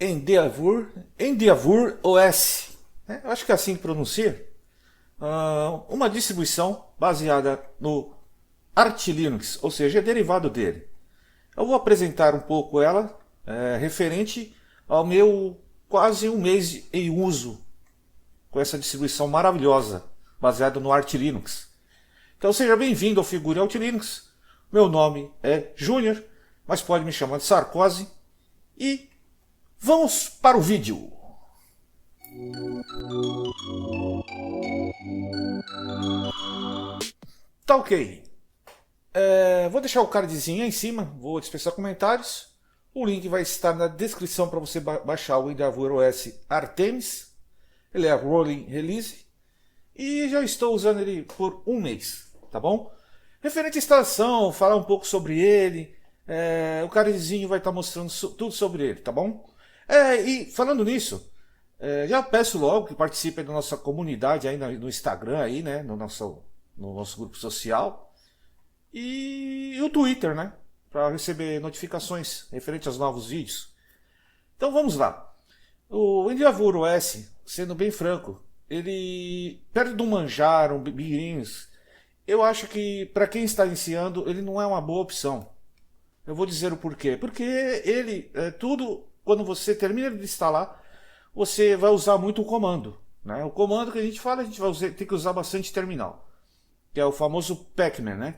Endeavour OS, né? Eu acho que é assim que pronuncia. Uma distribuição baseada no Arch Linux, ou seja, é derivado dele. Eu vou apresentar um pouco ela, referente ao meu quase um mês em uso com essa distribuição maravilhosa, baseada no Arch Linux. Então seja bem-vindo ao Figure Arch Linux. Meu nome é Júnior, mas pode me chamar de Sarkozy. E vamos para o vídeo. Tá ok. Vou deixar o cardzinho aí em cima, vou dispensar comentários. O link vai estar na descrição para você baixar o Endeavour OS Artemis. Ele é Rolling Release e já estou usando ele por um mês, tá bom? Referente à instalação, falar um pouco sobre ele, o cardzinho vai estar mostrando tudo sobre ele, tá bom? E falando nisso, já peço logo que participem da nossa comunidade aí no Instagram, aí, né, no nosso grupo social. E o Twitter, né? Para receber notificações referente aos novos vídeos. Então vamos lá. O Endeavour OS, sendo bem franco, ele, perto de um Manjaro, um Beginnings, eu acho que para quem está iniciando, ele não é uma boa opção. Eu vou dizer o porquê. Porque ele, tudo, quando você termina de instalar, você vai usar muito o comando, né? O comando que a gente fala, a gente vai ter que usar bastante terminal, que é o famoso pacman, né?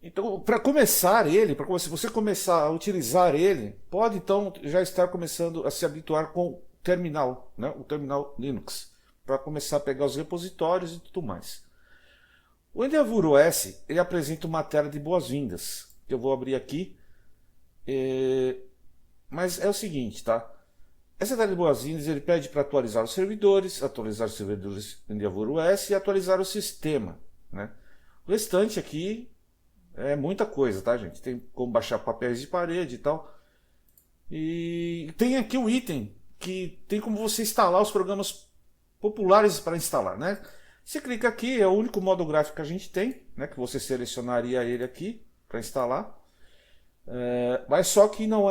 Então, para começar ele, para você começar a utilizar ele, pode então já estar começando a se habituar com o terminal, né? O terminal Linux, para começar a pegar os repositórios e tudo mais. O Endeavour OS, ele apresenta uma tela de boas-vindas, que eu vou abrir aqui, mas é o seguinte, tá? Essa tela de boas-vindas, ele pede para atualizar os servidores do Endeavour OS e atualizar o sistema, né? O restante aqui é muita coisa, tá, gente? Tem como baixar papéis de parede e tal. E tem aqui o item que tem como você instalar os programas populares para instalar, né? Você clica aqui, é o único modo gráfico que a gente tem, né? Que você selecionaria ele aqui para instalar. Mas só que não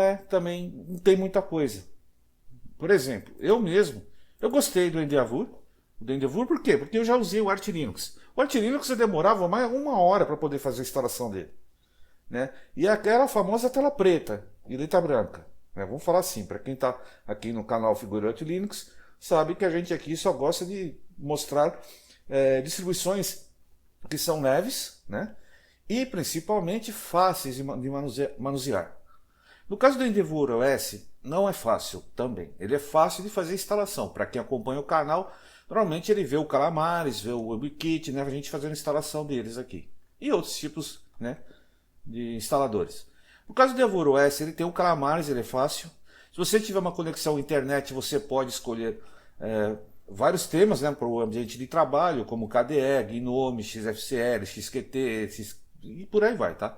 tem muita coisa. Por exemplo, eu gostei do Endeavour. Por quê? Porque eu já usei o Arch Linux. O Arch Linux demorava mais uma hora para poder fazer a instalação dele, né? E aquela famosa tela preta e letra branca, né? Vamos falar assim, para quem está aqui no canal Figure Arch Linux, sabe que a gente aqui só gosta de mostrar distribuições que são leves, né? E principalmente fáceis de manusear. No caso do Endeavour OS, não é fácil também. Ele é fácil de fazer instalação. Para quem acompanha o canal, normalmente ele vê o Calamares, vê o WebKit, né, a gente fazendo a instalação deles aqui. E outros tipos, né, de instaladores. No caso do Endeavour OS, ele tem o Calamares, ele é fácil. Se você tiver uma conexão à internet, você pode escolher vários temas, né, para o ambiente de trabalho, como KDE, GNOME, XFCL, XQT, e por aí vai, tá?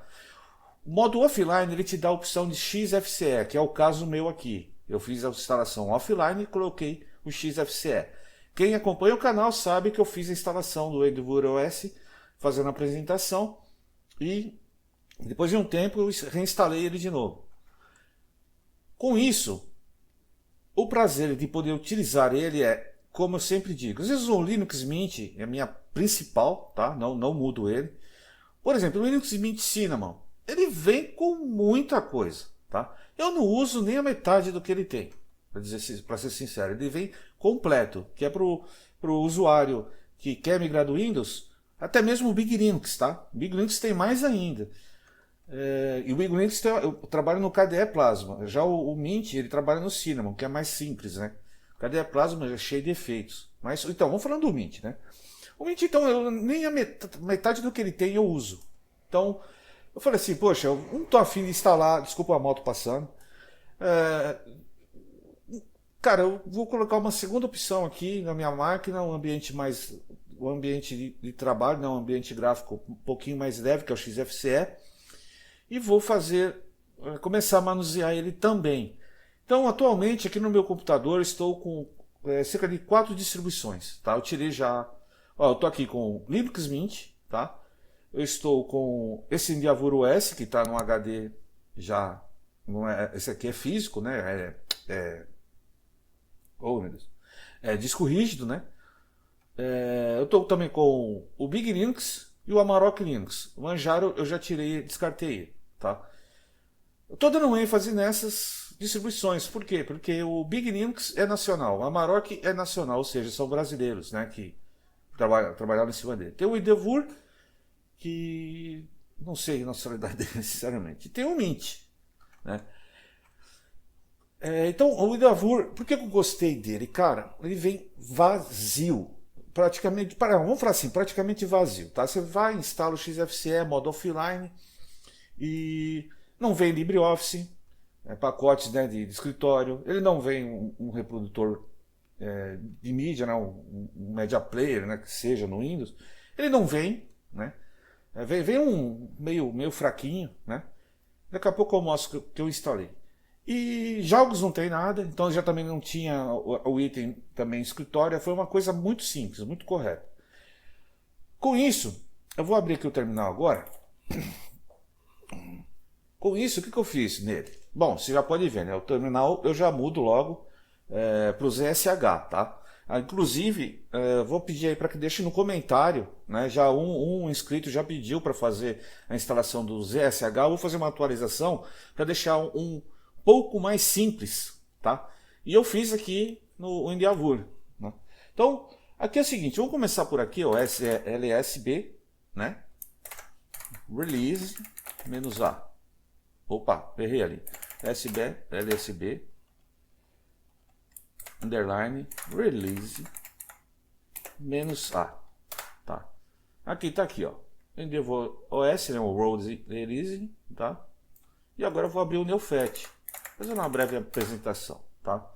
O modo offline ele te dá a opção de XFCE, que é o caso meu aqui. Eu fiz a instalação offline e coloquei o XFCE. Quem acompanha o canal sabe que eu fiz a instalação do Endeavour OS, fazendo a apresentação, e depois de um tempo eu reinstalei ele de novo. Com isso, o prazer de poder utilizar ele é, como eu sempre digo, às vezes o Linux Mint é a minha principal, tá? Não mudo ele. Por exemplo, o Linux Mint Cinnamon, ele vem com muita coisa, tá? Eu não uso nem a metade do que ele tem, para ser sincero. Ele vem completo, que é para o usuário que quer migrar do Windows, até mesmo o Big Linux, tá? O Big Linux tem mais ainda. E o Big Linux eu trabalho no KDE Plasma. Já o Mint, ele trabalha no Cinnamon, que é mais simples, né? O KDE Plasma é cheio de efeitos. Mas, então, vamos falando do Mint, né? O Mint, então, nem a metade do que ele tem eu uso. Então, eu falei assim, poxa, eu não tô afim de instalar, desculpa a moto passando. Cara, eu vou colocar uma segunda opção aqui na minha máquina, o ambiente de trabalho, né, um ambiente gráfico um pouquinho mais leve, que é o XFCE, e vou começar a manusear ele também. Então, atualmente, aqui no meu computador, estou com cerca de 4 distribuições, tá? Eu tirei já, eu estou aqui com Linux Mint, tá? Eu estou com esse Endeavour OS, que está no HD já não é, esse aqui é físico, né? Oh, meu Deus. É disco rígido, né? Eu estou também com o Big Linux e o Amarok Linux. O Manjaro eu já tirei, descartei, tá? Eu estou dando ênfase nessas distribuições. Por quê? Porque o Big Linux é nacional, o Amarok é nacional, ou seja, são brasileiros, né, que trabalharam em cima dele. Tem o Endeavour, que não sei a nacionalidade dele, sinceramente. E tem o Mint, né? Então, o Endeavour, por que eu gostei dele? Cara, ele vem vazio. Praticamente, vamos falar assim, praticamente vazio, tá? Você vai, instala o XFCE, modo offline, e não vem LibreOffice, pacotes, né, de escritório. Ele não vem um reprodutor de mídia, né, um media player, né, que seja no Windows. Ele não vem, né? Vem um meio fraquinho, né? Daqui a pouco eu mostro que eu instalei. E jogos não tem nada, então já também não tinha o item também escritório. Foi uma coisa muito simples, muito correta. Com isso, eu vou abrir aqui o terminal agora. Com isso, o que eu fiz nele? Bom, você já pode ver, né? O terminal eu já mudo logo para o ZSH, tá? Inclusive, vou pedir aí para que deixe no comentário, né? Já um inscrito já pediu para fazer a instalação do ZSH. Eu vou fazer uma atualização para deixar um pouco mais simples, tá? E eu fiz aqui no Endeavour, né? Então, aqui é o seguinte, vamos começar por aqui, ó, LSB, né? Release -A. Opa, errei ali. LSB underline release -A, tá? Aqui tá aqui, ó. Endeavour OS, né, o Road Release, tá? E agora eu vou abrir o Neofet, fazer uma breve apresentação, tá?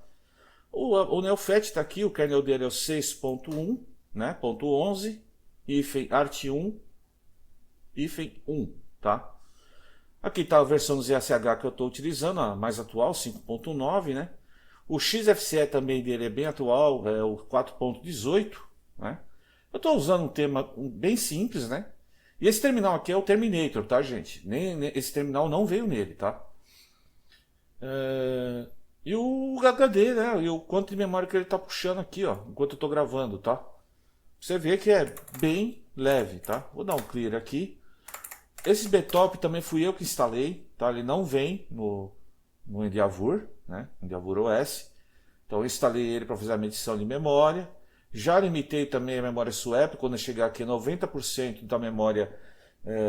O Neofet está aqui, o kernel dele é o 6.1, né, .11, art1, 1, tá? Aqui está a versão do ZSH que eu estou utilizando, a mais atual, 5.9, né? O XFCE também dele é bem atual, é o 4.18, né? Eu estou usando um tema bem simples, né? E esse terminal aqui é o Terminator, tá, gente? Esse terminal não veio nele, tá? E o HD, né? E o quanto de memória que ele está puxando aqui, ó, enquanto eu estou gravando, tá? Você vê que é bem leve, tá? Vou dar um clear aqui. Esse Btop também fui eu que instalei, tá? Ele não vem no Endeavour, né? Endeavour OS. Então eu instalei ele para fazer a medição de memória. Já limitei também a memória swap, quando eu chegar aqui a 90% da memória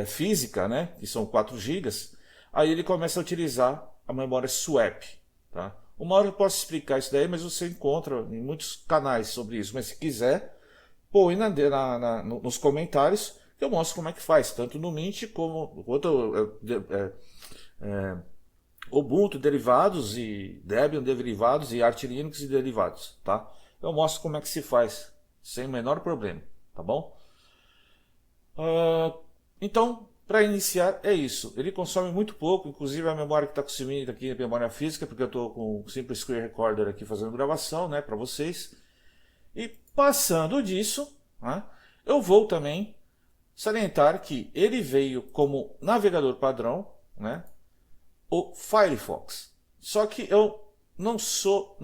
física, né? Que são 4 GB. Aí ele começa a utilizar a memória swap, tá? Uma hora eu posso explicar isso daí, mas você encontra em muitos canais sobre isso. Mas se quiser, põe nos comentários que eu mostro como é que faz, tanto no Mint como Ubuntu derivados e Debian derivados e Arch Linux e derivados, tá? Eu mostro como é que se faz, sem o menor problema, tá bom? Então, para iniciar é isso. Ele consome muito pouco, inclusive a memória que está consumindo aqui é a memória física, porque eu estou com o Simple Screen Recorder aqui fazendo gravação, né, para vocês. E passando disso, né, eu vou também salientar que ele veio como navegador padrão, né, o Firefox. Só que eu não sou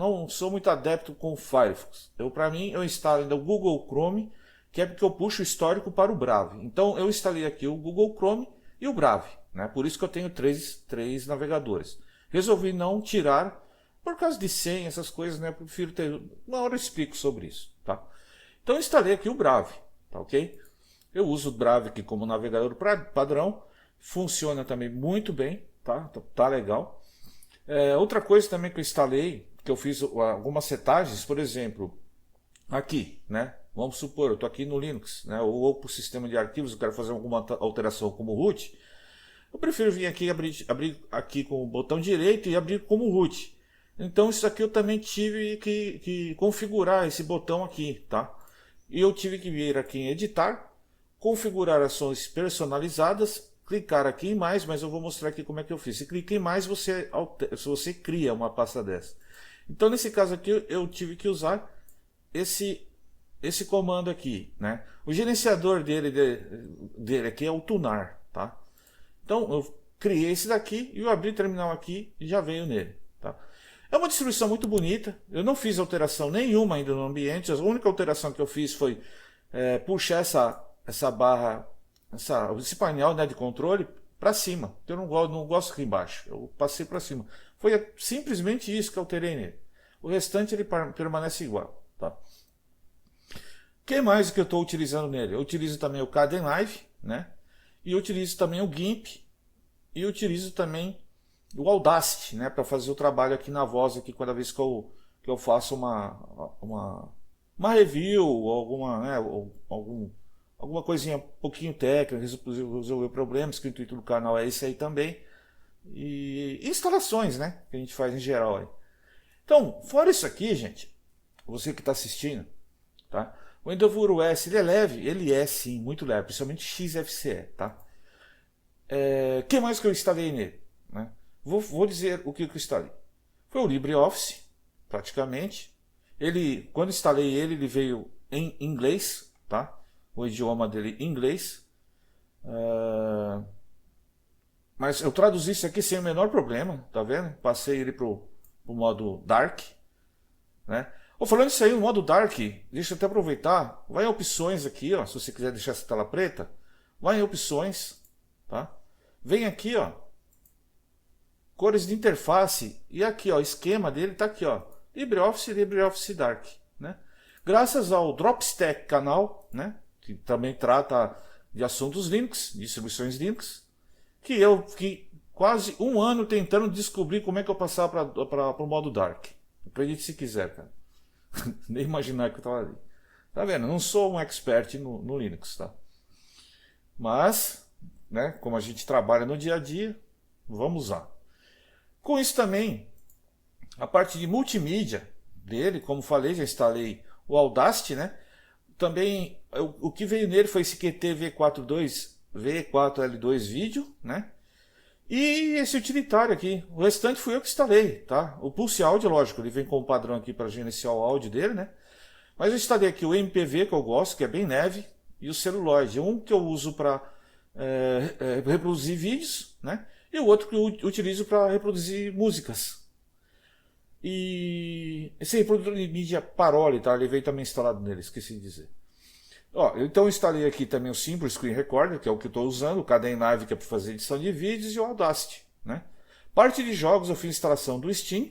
muito adepto com o Firefox. Para mim, eu instalo ainda o Google Chrome, que é porque eu puxo o histórico para o Brave. Então eu instalei aqui o Google Chrome e o Brave, né? Por isso que eu tenho três navegadores. Resolvi não tirar por causa de senha, essas coisas, né? Eu prefiro ter. Uma hora eu explico sobre isso, tá? Então eu instalei aqui o Brave, tá ok? Eu uso o Brave aqui como navegador padrão, funciona também muito bem, tá? Tá legal. Outra coisa também que eu instalei, que eu fiz algumas setagens, por exemplo, aqui, né? Vamos supor, eu estou aqui no Linux, né? Ou para o sistema de arquivos, eu quero fazer alguma alteração como root. Eu prefiro vir aqui abrir aqui com o botão direito e abrir como root. Então isso aqui eu também tive que configurar esse botão aqui, tá? E eu tive que vir aqui em editar, configurar ações personalizadas, clicar aqui em mais, mas eu vou mostrar aqui como é que eu fiz. Se clica em mais, você cria uma pasta dessa. Então nesse caso aqui eu tive que usar esse comando aqui, né? O gerenciador dele aqui é o tunar, tá? Então eu criei esse daqui e eu abri o terminal aqui e já veio nele. Tá? É uma distribuição muito bonita. Eu não fiz alteração nenhuma ainda no ambiente. A única alteração que eu fiz foi puxar essa barra, esse painel, né, de controle para cima. Eu não gosto aqui embaixo. Eu passei para cima. Foi simplesmente isso que eu alterei nele. O restante ele permanece igual. Tá? O que mais que eu estou utilizando nele? Eu utilizo também o Kdenlive, né? E eu utilizo também o GIMP. E eu utilizo também o Audacity, né? Para fazer o trabalho aqui na voz, aqui, cada vez que eu faço uma review, ou alguma, né, alguma coisinha um pouquinho técnica, resolver problemas, que o intuito do canal é esse aí também. E instalações, né? Que a gente faz em geral aí. Então, fora isso aqui, gente, você que está assistindo, tá? O Endeavour OS, ele é leve? Ele é sim, muito leve, principalmente XFCE, tá? Que mais que eu instalei nele? Né? Vou dizer o que eu instalei. Foi o LibreOffice, praticamente. Quando instalei ele veio em inglês, tá? O idioma dele em inglês. Mas eu traduzi isso aqui sem o menor problema, tá vendo? Passei ele pro modo Dark, né? Falando isso aí, o modo Dark, deixa eu até aproveitar, vai em opções aqui, ó, se você quiser deixar essa tela preta, vai em opções, tá? Vem aqui, ó, cores de interface, e aqui, ó, esquema dele tá aqui, ó, LibreOffice Dark, né? Graças ao Dropstack canal, né, que também trata de assuntos Linux, distribuições Linux, que eu fiquei quase um ano tentando descobrir como é que eu passava para o modo Dark. Acredite se quiser, cara. Nem imaginar que eu estava ali. Tá vendo? Eu não sou um expert no Linux, tá? Mas, né, como a gente trabalha no dia a dia, vamos usar. Com isso também, a parte de multimídia dele, como falei, já instalei o Audacity, né? Também, o que veio nele foi esse QT V4L2 vídeo, né? E esse utilitário aqui, o restante fui eu que instalei, tá? O Pulse Audio, lógico, ele vem com o padrão aqui para gerenciar o áudio dele, né? Mas eu instalei aqui o MPV, que eu gosto, que é bem leve, e o Celluloid. Um que eu uso para reproduzir vídeos, né? E o outro que eu utilizo para reproduzir músicas. E esse reprodutor de mídia Parole, tá? Ele veio também instalado nele, esqueci de dizer. Então eu instalei aqui também o Simple Screen Recorder, que é o que eu estou usando, o Kdenlive, que é para fazer edição de vídeos, e o Audacity, né? Parte de jogos eu fiz instalação do Steam.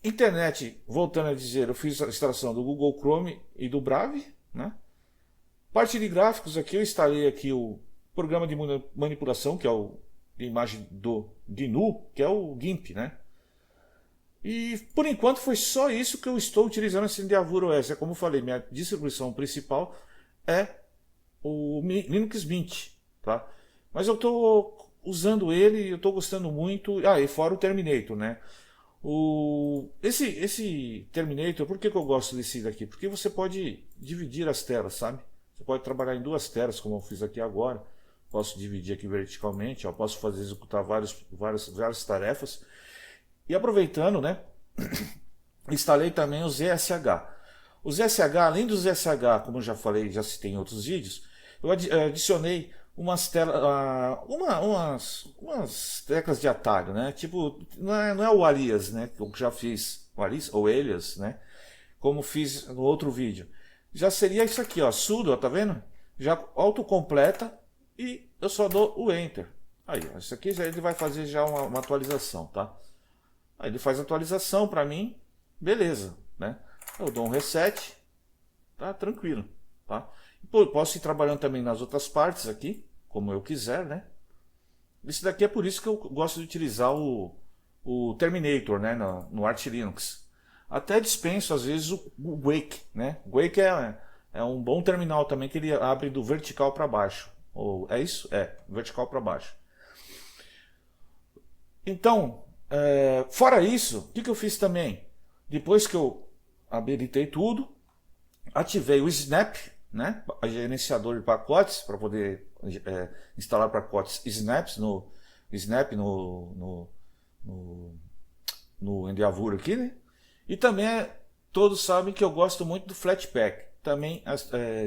Internet, voltando a dizer, eu fiz a instalação do Google Chrome e do Brave, né? Parte de gráficos aqui, eu instalei aqui o programa de manipulação, que é de imagem do GNU, que é o GIMP, né? E por enquanto foi só isso que eu estou utilizando esse Endeavour OS. Como eu falei, minha distribuição principal é o Linux Mint, tá? Mas eu estou usando ele, eu estou gostando muito. E fora o Terminator, né? Esse Terminator, por que eu gosto desse daqui? Porque você pode dividir as telas, sabe? Você pode trabalhar em duas telas, como eu fiz aqui agora. Posso dividir aqui verticalmente, ó, posso executar várias tarefas. E aproveitando, né, instalei também o ZSH. O ZSH, além do ZSH, como eu já falei, já citei em outros vídeos, eu adicionei umas teclas de atalho, né? Tipo, não é o alias, né? Que eu já fiz, o alias ou alias, né? Como fiz no outro vídeo. Já seria isso aqui, ó, sudo, ó, tá vendo? Já autocompleta e eu só dou o Enter. Aí, ó, isso aqui ele vai fazer já uma atualização, tá? Aí ele faz a atualização para mim, beleza, né? Eu dou um reset, tá tranquilo, tá? Posso ir trabalhando também nas outras partes aqui, como eu quiser, né? Isso daqui é por isso que eu gosto de utilizar o Terminator, né? No Arch Linux. Até dispenso às vezes o Wake, né? O Wake é um bom terminal também, que ele abre do vertical para baixo. É isso? Vertical para baixo. Então, fora isso, o que eu fiz também? Depois que eu habilitei tudo, ativei o Snap, né? Gerenciador de pacotes, para poder instalar pacotes Snap no Endeavour aqui, né? E também todos sabem que eu gosto muito do Flatpak. Também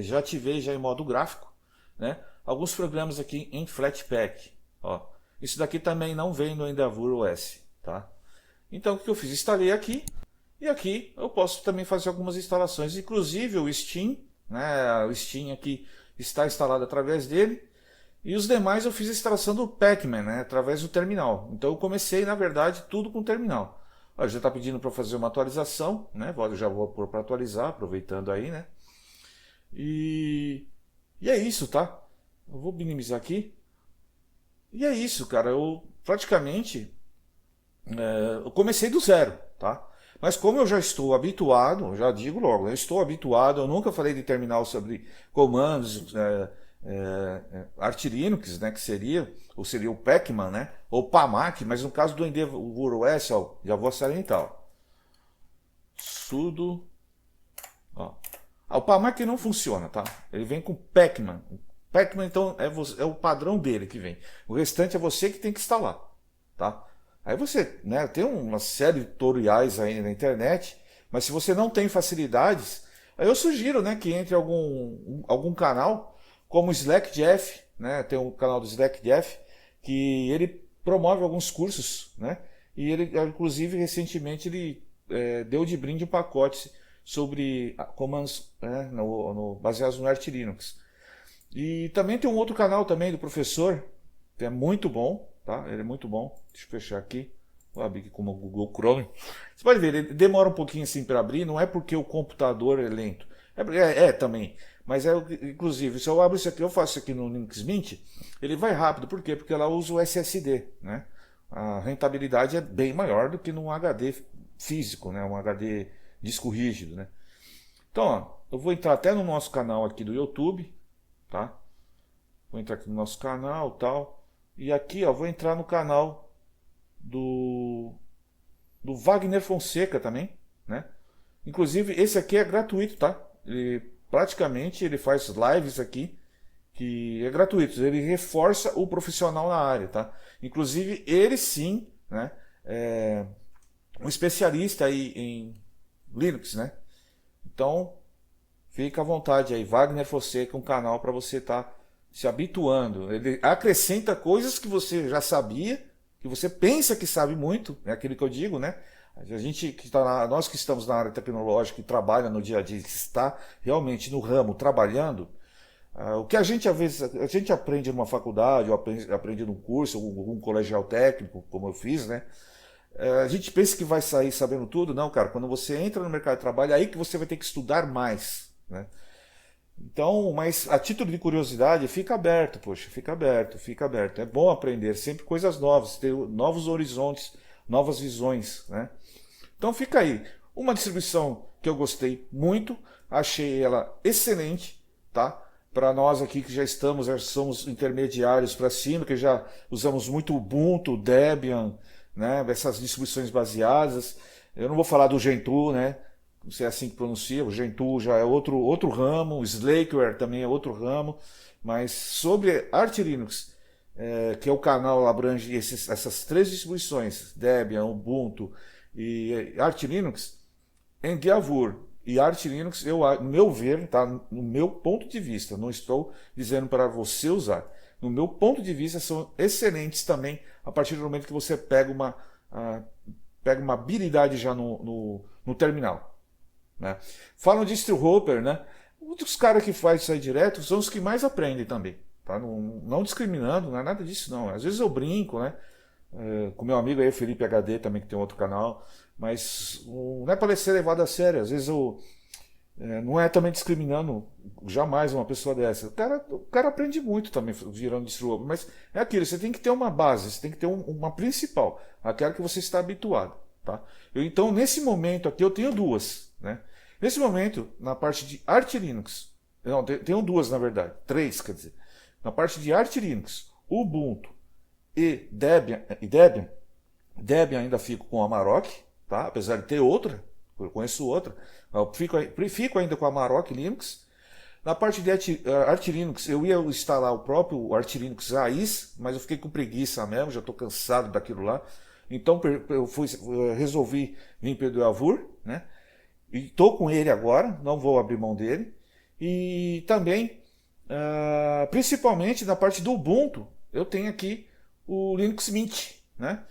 já ativei já em modo gráfico, né? Alguns programas aqui em Flatpak, ó. Isso daqui também não vem no Endeavour OS, tá? Então o que eu fiz? Instalei aqui, e aqui eu posso também fazer algumas instalações, inclusive o Steam, né? O Steam aqui está instalado através dele, e os demais eu fiz a instalação do Pacman, né? Através do terminal. Então eu comecei, na verdade, tudo com o terminal. Olha, já está pedindo para fazer uma atualização, né? Eu já vou pôr para atualizar, aproveitando aí, né? E é isso, tá? Eu vou minimizar aqui. E é isso, cara. Eu praticamente eu comecei do zero, tá? Mas como eu já estou habituado, já digo logo, eu estou habituado, eu nunca falei de terminal sobre comandos Arch Linux, né, que seria, ou seria o Pacman, né, ou PAMAC, mas no caso do Endeavour OS, ó, já vou salientar, ó, sudo, ó. O PAMAC não funciona, tá? Ele vem com Pacman. O Pacman, então, é o padrão dele que vem. O restante é você que tem que instalar, tá? Aí você, né, tem uma série de tutoriais aí na internet, mas se você não tem facilidades, aí eu sugiro, né, que entre algum canal, como o Slack Jeff, né, tem um canal do Slack Jeff, que ele promove alguns cursos, né, e ele, inclusive, recentemente ele deu de brinde um pacote sobre comandos baseados no Arch Linux. E também tem um outro canal também do professor, que é muito bom, tá? Ele é muito bom. Deixa eu fechar aqui. Vou abrir aqui como o Google Chrome. Você pode ver, ele demora um pouquinho assim para abrir, não é porque o computador é lento. Também. Mas inclusive, se eu abro isso aqui, eu faço isso aqui no Linux Mint, ele vai rápido. Por quê? Porque ela usa o SSD, né? A rentabilidade é bem maior do que num HD físico, né? Um HD disco rígido, né? Então, ó, eu vou entrar até no nosso canal aqui do YouTube, tá? Vou entrar aqui no nosso canal, tal. E aqui, ó, vou entrar no canal do Wagner Fonseca também, né? Inclusive, esse aqui é gratuito, tá? Praticamente ele faz lives aqui que é gratuito. Ele reforça o profissional na área, tá? Inclusive, ele sim, né? É um especialista aí em Linux, né? Então, fica à vontade aí, Wagner Fonseca, um canal para você estar se habituando. Ele acrescenta coisas que você já sabia, que você pensa que sabe muito, é aquilo que eu digo, né? A gente que está nós que estamos na área tecnológica e trabalha no dia a dia, que está realmente no ramo trabalhando, o que a gente às vezes a gente aprende numa faculdade, ou aprende num curso, ou um colegial técnico, como eu fiz, né? A gente pensa que vai sair sabendo tudo, não, cara. Quando você entra no mercado de trabalho, é aí que você vai ter que estudar mais, né? Então, mas a título de curiosidade, fica aberto, poxa, fica aberto, fica aberto. É bom aprender sempre coisas novas, ter novos horizontes, novas visões, né? Então fica aí. Uma distribuição que eu gostei muito, achei ela excelente, tá? Para nós aqui que já somos intermediários para cima, que já usamos muito Ubuntu, Debian, né? Essas distribuições baseadas. Eu não vou falar do Gentoo, né? Não sei assim que pronuncia, o Gentoo já é outro ramo, o Slackware também é outro ramo, mas sobre Arch Linux, que é o canal abrange essas três distribuições, Debian, Ubuntu e Arch Linux, Endeavour e Arch Linux, no meu ver, tá? No meu ponto de vista, não estou dizendo para você usar, no meu ponto de vista são excelentes também, a partir do momento que você pega uma habilidade já no terminal. Né? Falam de Stilhoper, né? Os caras que fazem isso aí direto são os que mais aprendem também. Tá? Não discriminando, não é nada disso não. Às vezes eu brinco, né? Com meu amigo aí, o Felipe HD, também que tem outro canal, mas não é para ser levado a sério. Às vezes não é também discriminando jamais uma pessoa dessa. O cara aprende muito também virando Stilhoper, mas é aquilo, você tem que ter uma base, você tem que ter uma principal, aquela que você está habituado. Tá? Então, nesse momento aqui, eu tenho duas. Né? Nesse momento, na parte de Arch Linux, não, tenho duas na verdade, três quer dizer. Na parte de Arch Linux, Ubuntu e Debian ainda fico com a Amarok, tá? Apesar de ter outra, eu conheço outra, eu fico ainda com a Amarok Linux. Na parte de Arch Linux, eu ia instalar o próprio Arch Linux raiz, mas eu fiquei com preguiça mesmo, já estou cansado daquilo lá. Então eu resolvi vir para o Endeavour, né? E estou com ele agora, não vou abrir mão dele. E também, principalmente na parte do Ubuntu, eu tenho aqui o Linux Mint, né?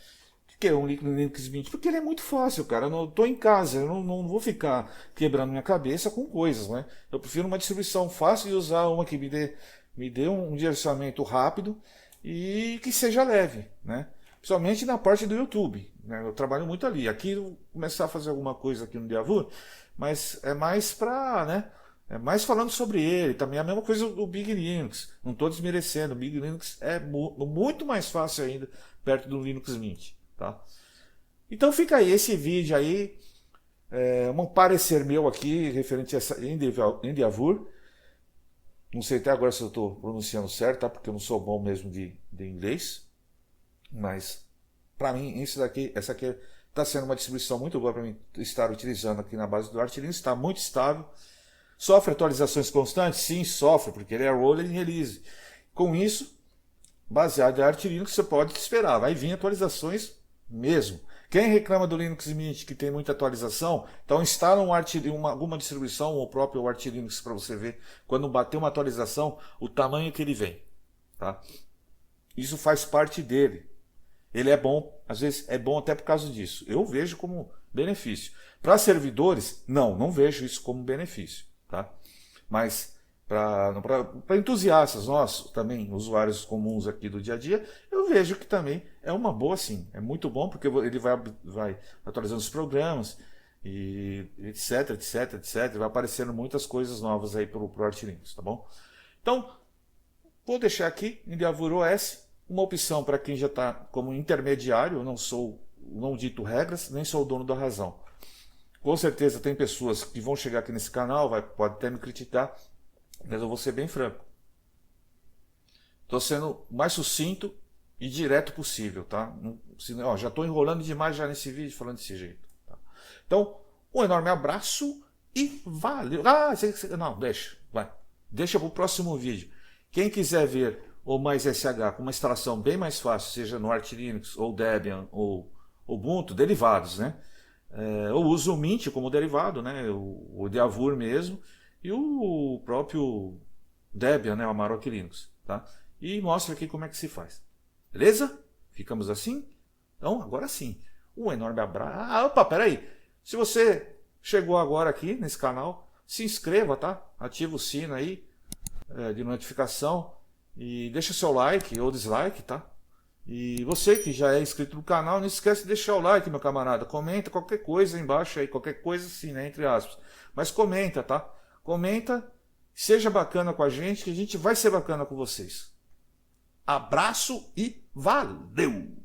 O que é um Linux Mint? Porque ele é muito fácil, cara. Eu não estou em casa, eu não vou ficar quebrando minha cabeça com coisas, né? Eu prefiro uma distribuição fácil de usar, uma que me dê um direcionamento rápido e que seja leve, né? Principalmente na parte do YouTube, né? Eu trabalho muito ali. Aqui eu vou começar a fazer alguma coisa aqui no Diavur, mas é mais para, né? É mais falando sobre ele. Também é a mesma coisa do Big Linux. Não estou desmerecendo. O Big Linux é muito mais fácil ainda perto do Linux Mint, tá? Então fica aí esse vídeo aí, um parecer meu aqui referente a essa Endeavour. Não sei até agora se eu estou pronunciando certo, tá? Porque eu não sou bom mesmo de inglês. Mas para mim essa aqui está sendo uma distribuição muito boa para mim estar utilizando aqui na base do Arch Linux. Está muito estável. Sofre atualizações constantes? Sim, sofre, porque ele é rolling release. Com isso, baseado em Arch Linux, você pode esperar, vai vir atualizações mesmo. Quem reclama do Linux Mint que tem muita atualização, então instala alguma distribuição ou o próprio Arch Linux para você ver quando bater uma atualização o tamanho que ele vem, tá? Isso faz parte dele. Ele é bom, às vezes é bom até por causa disso. Eu vejo como benefício. Para servidores, não vejo isso como benefício, tá? Mas para entusiastas, nós também, usuários comuns aqui do dia a dia, eu vejo que também é uma boa sim. É muito bom porque ele vai atualizando os programas e etc, etc, etc. Vai aparecendo muitas coisas novas aí pro Arch Linux, tá bom? Então, vou deixar aqui em Endeavour OS uma opção para quem já está como intermediário. Eu não dito regras, nem sou o dono da razão. Com certeza tem pessoas que vão chegar aqui nesse canal, pode até me criticar, mas eu vou ser bem franco. Estou sendo o mais sucinto e direto possível, tá? Já estou enrolando demais já nesse vídeo falando desse jeito. Tá? Então, um enorme abraço e valeu! Não, deixa para o próximo vídeo. Quem quiser ver o mais SH com uma instalação bem mais fácil, seja no Arch Linux ou Debian ou Ubuntu, derivados, né? Eu uso o Mint como derivado, né? O Endeavour mesmo e o próprio Debian, né? O Amarok Linux, tá? E mostro aqui como é que se faz. Beleza? Ficamos assim? Então, agora sim. Um enorme abraço. Opa, peraí. Se você chegou agora aqui nesse canal, se inscreva, tá? Ativa o sino aí de notificação e deixa seu like ou dislike, tá? E você que já é inscrito no canal, não esquece de deixar o like, meu camarada. Comenta qualquer coisa aí embaixo aí, qualquer coisa assim, né? Entre aspas. Mas comenta, tá? Comenta, seja bacana com a gente, que a gente vai ser bacana com vocês. Abraço e valeu!